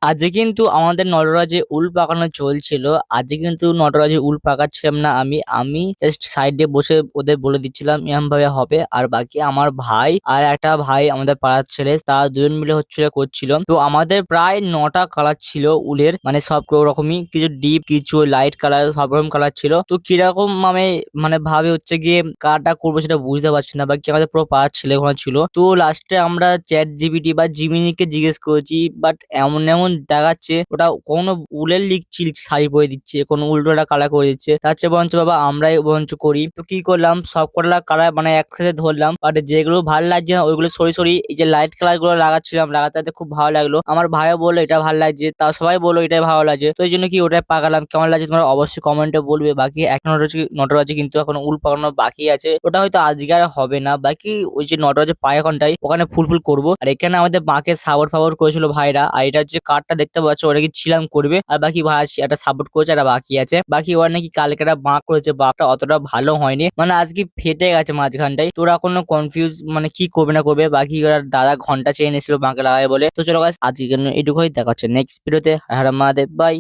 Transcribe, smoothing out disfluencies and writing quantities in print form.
আজকে কিন্তু আমাদের নটরাজে উল পাকানো চলছিল। আজকে কিন্তু নটরাজে উল পাকাচ্ছিলাম না আমি জাস্ট সাইডে বসে ওদের বলে দিচ্ছিলাম এরম ভাবে হবে। আর বাকি আমার ভাই আর একটা ভাই আমাদের পাড়ার ছেলে তারা দুজন মিলে হচ্ছিল করছিল। তো আমাদের প্রায় 9টা কালার ছিল উলের, মানে সব রকমই, কিছু ডিপ কিছু লাইট কালার সব রকম কালার ছিল। তো কিরকম মানে ভাবে হচ্ছে গিয়ে কাটা করবো সেটা বুঝতে পারছি না। বাকি আমাদের পুরো পাড়ার ছেলে ওখানে ছিল। তো লাস্টে আমরা চ্যাট জিপিটি বা জিমিনিকে জিজ্ঞেস করেছি, বাট এমন এমন দেখাচ্ছে ওটা কোনো উলের লিখছি শাড়ি পরে দিচ্ছে, কোনো উল্টোটা কালার করে দিচ্ছে। তার চেয়ে বরঞ্চ বাবা আমরাই বরঞ্চ করি। তো কি করলাম, সব কটা কালার মানে একসাথে ধরলাম, বাট যেগুলো ভালো লাগছে না ওইগুলো সরি সরি এই যে লাইট কালার গুলো লাগাচ্ছিলাম, লাগাতে খুব ভালো লাগলো। আমার ভাইও বললো এটা ভালো লাগছে, তা সবাই বললো এটাই ভালো লাগছে। তো এই জন্য কি ওটাই পাকালাম। কেমন লাগছে তোমরা অবশ্যই কমেন্টে বলবে। বাকি এক নটরাজে কিন্তু এখন উল পাকানো বাকি আছে, ওটা হয়তো আজকে আর হবে না। বাকি ওই যে নটরাজের পায়ে ঘন্টায় ওখানে ফুল ফুল করবো। আর এখানে আমাদের মাকে সাপোর্ট ফাপোর্ট করেছিল ভাইরা। আর এটা যে কার্ডটা দেখতে পাচ্ছ ওটা কি ছিলাম করবে, আর বাকি ভাই একটা সাপোর্ট করেছে, একটা বাকি আছে। বাকি ওরা নাকি কালকে একটা বাঁক করেছে, বাঁকটা অতটা ভালো হয়নি, মানে আজকে ফেটে গেছে মাঝখানটায়। তোরা কোনো কনফিউজ মানে কি করবে না করবে। বাকি ওরা দাদা ঘন্টা চেয়ে এনেছিল বাঁকে লাগায় বলে। তো চলো গাইস আজকে এটুকুই, দেখাচ্ছে নেক্সট ভিডিওতে। হ্যাঁ, মাদের বাই।